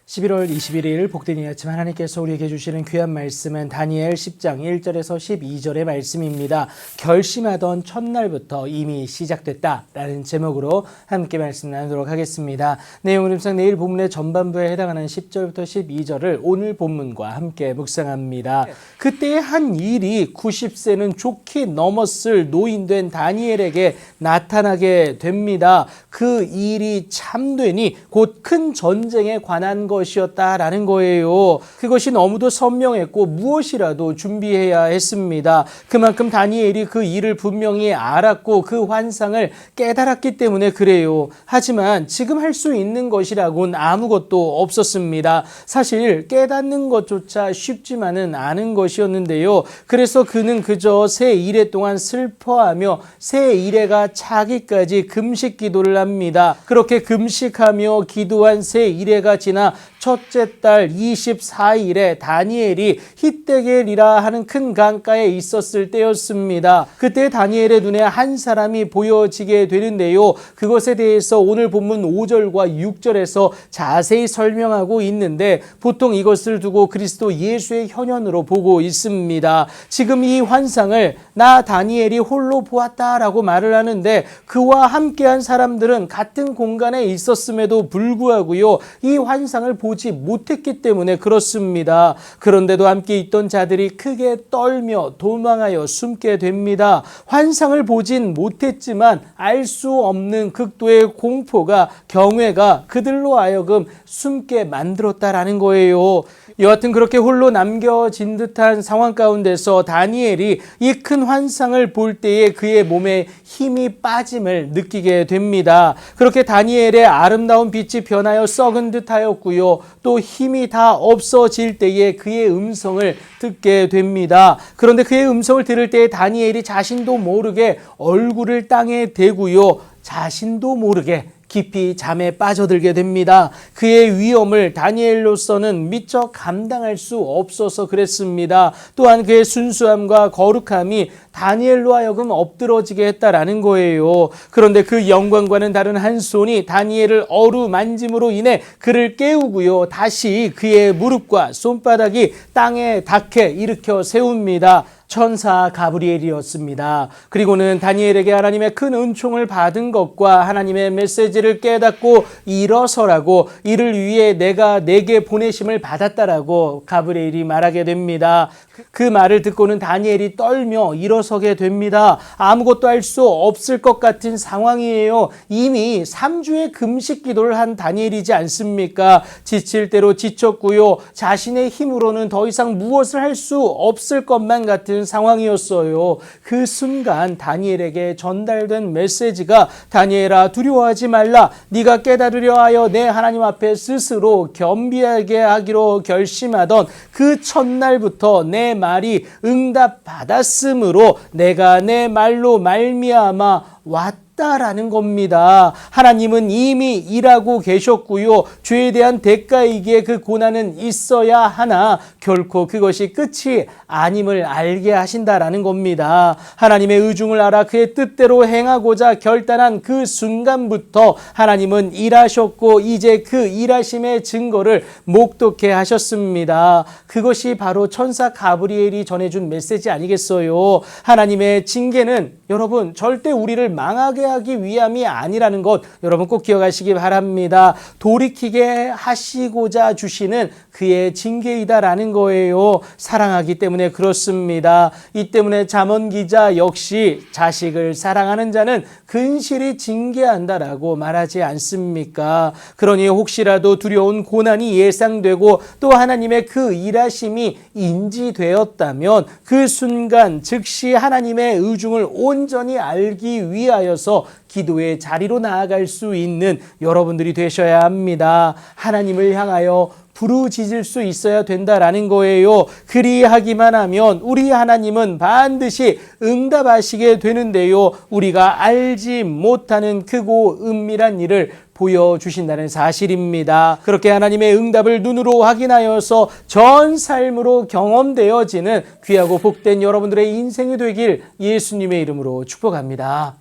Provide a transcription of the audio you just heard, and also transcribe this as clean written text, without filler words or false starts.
11월 21일 복된 이 아침 하나님께서 우리에게 주시는 귀한 말씀은 다니엘 10장 1절에서 12절의 말씀입니다. 결심하던 첫날부터 이미 시작됐다라는 제목으로 함께 말씀 나누도록 하겠습니다. 내용은 음상 내일 본문의 전반부에 해당하는 10절부터 12절을 오늘 본문과 함께 묵상합니다. 그때의 한 일이 90세는 좋게 넘었을 노인된 다니엘에게 나타나게 됩니다. 그 일이 참되니 곧 큰 전쟁에 관한 것이었다라는 거예요. 그것이 너무도 선명했고 무엇이라도 준비해야 했습니다. 그만큼 다니엘이 그 일을 분명히 알았고 그 환상을 깨달았기 때문에 그래요. 하지만 지금 할 수 있는 것이라고는 아무것도 없었습니다. 사실 깨닫는 것조차 쉽지만은 않은 것이었는데요. 그래서 그는 그저 새 이래 동안 슬퍼하며 새 이래가 차기까지 금식 기도를 합니다. 그렇게 금식하며 기도한 새 이래가 지나 첫째 달 24일에 다니엘이 히데겔이라 하는 큰 강가에 있었을 때였습니다. 그때 다니엘의 눈에 한 사람이 보여지게 되는데요. 그것에 대해서 오늘 본문 5절과 6절에서 자세히 설명하고 있는데 보통 이것을 두고 그리스도 예수의 현현으로 보고 있습니다. 지금 이 환상을 나 다니엘이 홀로 보았다라고 말을 하는데 그와 함께한 사람들은 같은 공간에 있었음에도 불구하고요. 이 환상을 보지 못했기 때문에 그렇습니다. 그런데도 함께 있던 자들이 크게 떨며 도망하여 숨게 됩니다. 환상을 보진 못했지만 알 수 없는 극도의 공포가 경외가 그들로 하여금 숨게 만들었다라는 거예요. 여하튼 그렇게 홀로 남겨진 듯한 상황 가운데서 다니엘이 이 큰 환상을 볼 때에 그의 몸에 힘이 빠짐을 느끼게 됩니다. 그렇게 다니엘의 아름다운 빛이 변하여 썩은 듯하였고요. 또 힘이 다 없어질 때에 그의 음성을 듣게 됩니다. 그런데 그의 음성을 들을 때에 다니엘이 자신도 모르게 얼굴을 땅에 대고요. 자신도 모르게 깊이 잠에 빠져들게 됩니다. 그의 위험을 다니엘로서는 미처 감당할 수 없어서 그랬습니다. 또한 그의 순수함과 거룩함이 다니엘로 하여금 엎드러지게 했다라는 거예요. 그런데 그 영광과는 다른 한 손이 다니엘을 어루만짐으로 인해 그를 깨우고요. 다시 그의 무릎과 손바닥이 땅에 닿게 일으켜 세웁니다. 천사 가브리엘이었습니다. 그리고는 다니엘에게 하나님의 큰 은총을 받은 것과 하나님의 메시지를 깨닫고 일어서라고 이를 위해 내가 내게 보내심을 받았다라고 가브리엘이 말하게 됩니다. 그 말을 듣고는 다니엘이 떨며 일어서게 됩니다. 아무것도 할 수 없을 것 같은 상황이에요. 이미 3주의 금식 기도를 한 다니엘이지 않습니까? 지칠 대로 지쳤고요. 자신의 힘으로는 더 이상 무엇을 할 수 없을 것만 같은 상황이었어요. 그 순간 다니엘에게 전달된 메시지가 다니엘아 두려워하지 말라. 네가 깨달으려 하여 내 하나님 앞에 스스로 겸비하게 하기로 결심하던 그 첫날부터 내 말이 응답받았으므로 내가 내 말로 말미암아 왔다라는 겁니다. 하나님은 이미 일하고 계셨고요. 죄에 대한 대가이기에 그 고난은 있어야 하나 결코 그것이 끝이 아님을 알게 하신다라는 겁니다. 하나님의 의중을 알아 그의 뜻대로 행하고자 결단한 그 순간부터 하나님은 일하셨고 이제 그 일하심의 증거를 목독해 하셨습니다. 그것이 바로 천사 가브리엘이 전해준 메시지 아니겠어요? 하나님의 징계는 여러분 절대 우리를 망하게 하기 위함이 아니라는 것 여러분 꼭 기억하시기 바랍니다. 돌이키게 하시고자 주시는 그의 징계이다라는 거예요. 사랑하기 때문에 그렇습니다. 이 때문에 잠언 기자 역시 자식을 사랑하는 자는 근실이 징계한다라고 말하지 않습니까? 그러니 혹시라도 두려운 고난이 예상되고 또 하나님의 그 일하심이 인지되었다면 그 순간 즉시 하나님의 의중을 온전히 알기 위하여서 기도의 자리로 나아갈 수 있는 여러분들이 되셔야 합니다. 하나님을 향하여 부르짖을 수 있어야 된다라는 거예요. 그리하기만 하면 우리 하나님은 반드시 응답하시게 되는데요. 우리가 알지 못하는 크고 은밀한 일을 보여주신다는 사실입니다. 그렇게 하나님의 응답을 눈으로 확인하여서 전 삶으로 경험되어지는 귀하고 복된 여러분들의 인생이 되길 예수님의 이름으로 축복합니다.